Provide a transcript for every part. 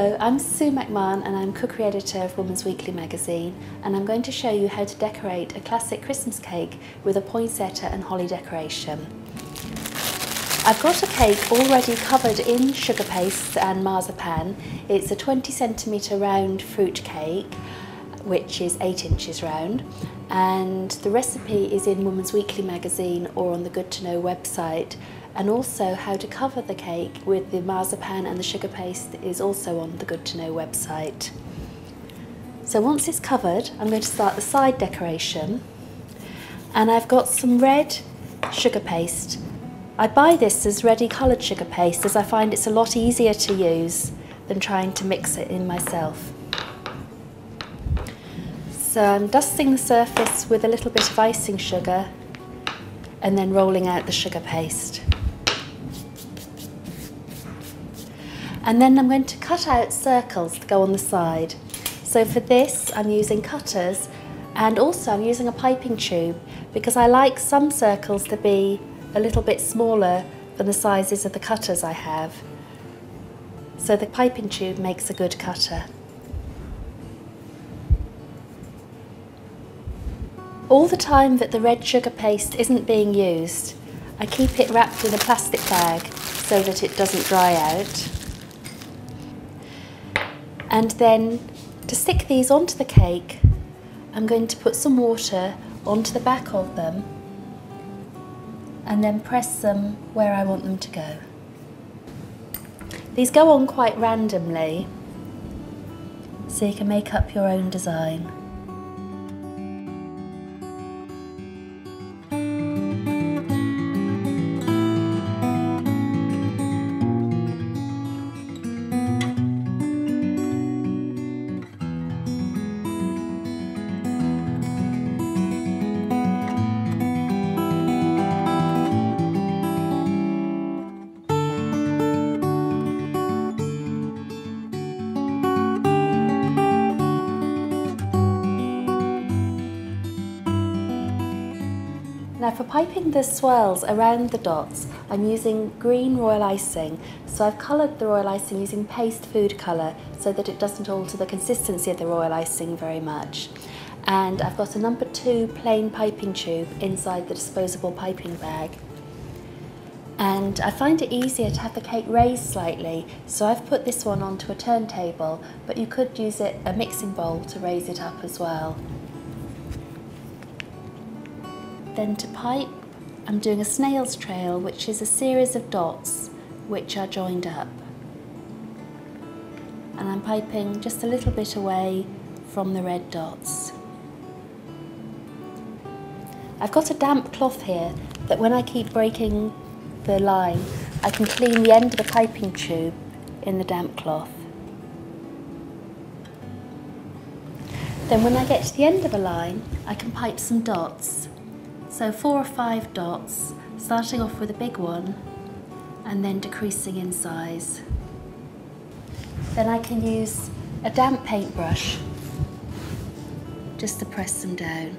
Hello, I'm Sue McMahon and I'm cookery editor of Woman's Weekly magazine, and I'm going to show you how to decorate a classic Christmas cake with a poinsettia and holly decoration. I've got a cake already covered in sugar paste and marzipan. It's a 20cm round fruit cake, which is 8 inches round, and the recipe is in Woman's Weekly magazine or on the Good to Know website, and also how to cover the cake with the marzipan and the sugar paste is also on the Good to Know website. So once it's covered, I'm going to start the side decoration, and I've got some red sugar paste. I buy this as ready coloured sugar paste as I find it's a lot easier to use than trying to mix it in myself. So I'm dusting the surface with a little bit of icing sugar and then rolling out the sugar paste. And then I'm going to cut out circles to go on the side. So for this I'm using cutters, and also I'm using a piping tube because I like some circles to be a little bit smaller than the sizes of the cutters I have. So the piping tube makes a good cutter. All the time that the red sugar paste isn't being used, I keep it wrapped in a plastic bag so that it doesn't dry out. And then to stick these onto the cake, I'm going to put some water onto the back of them and then press them where I want them to go. These go on quite randomly, so you can make up your own design. Now for piping the swirls around the dots, I'm using green royal icing. So I've coloured the royal icing using paste food colour so that it doesn't alter the consistency of the royal icing very much. And I've got a number 2 plain piping tube inside the disposable piping bag. And I find it easier to have the cake raised slightly, so I've put this one onto a turntable, but you could use a mixing bowl to raise it up as well. Then to pipe, I'm doing a snail's trail, which is a series of dots which are joined up. And I'm piping just a little bit away from the red dots. I've got a damp cloth here that when I keep breaking the line, I can clean the end of the piping tube in the damp cloth. Then when I get to the end of a line, I can pipe some dots. So 4 or 5 dots, starting off with a big one and then decreasing in size. Then I can use a damp paintbrush just to press them down.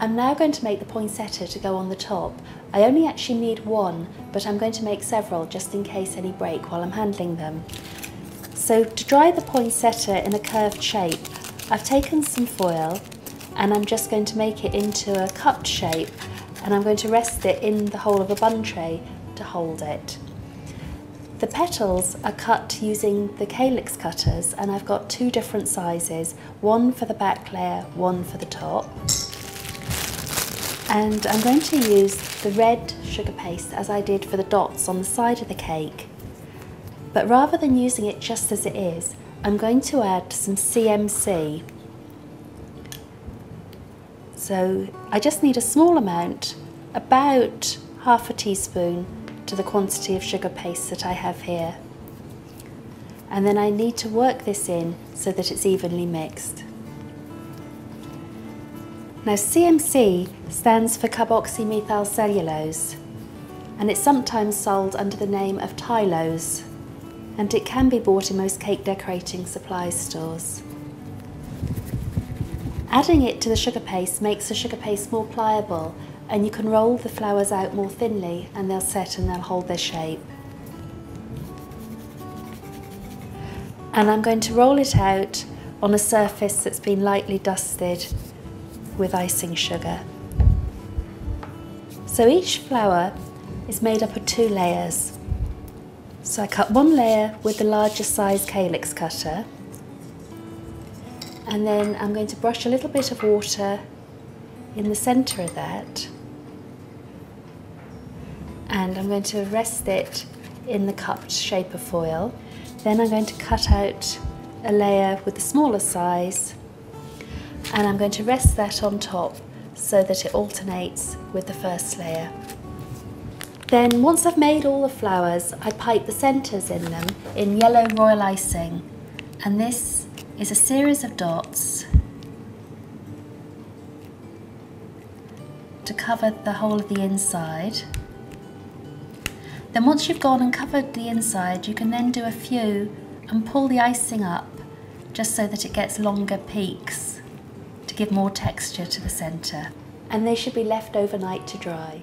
I'm now going to make the poinsettia to go on the top. I only actually need one, but I'm going to make several just in case any break while I'm handling them. So to dry the poinsettia in a curved shape, I've taken some foil and I'm just going to make it into a cupped shape, and I'm going to rest it in the hole of a bun tray to hold it. The petals are cut using the calyx cutters, and I've got 2 different sizes, one for the back layer, one for the top. And I'm going to use the red sugar paste as I did for the dots on the side of the cake. But rather than using it just as it is, I'm going to add some CMC. So I just need a small amount, about half a teaspoon to the quantity of sugar paste that I have here. And then I need to work this in so that it's evenly mixed. Now CMC stands for carboxymethyl cellulose, and it's sometimes sold under the name of Tylose. and it can be bought in most cake decorating supply stores. Adding it to the sugar paste makes the sugar paste more pliable, and you can roll the flowers out more thinly and they'll set and they'll hold their shape. And I'm going to roll it out on a surface that's been lightly dusted with icing sugar. So each flower is made up of 2 layers. So I cut one layer with the larger size calyx cutter, and then I'm going to brush a little bit of water in the centre of that, and I'm going to rest it in the cupped shape of foil. Then I'm going to cut out a layer with the smaller size, and I'm going to rest that on top so that it alternates with the first layer. Then once I've made all the flowers, I pipe the centres in them in yellow royal icing, and this is a series of dots to cover the whole of the inside. Then once you've gone and covered the inside, you can then do a few and pull the icing up just so that it gets longer peaks to give more texture to the centre. And they should be left overnight to dry.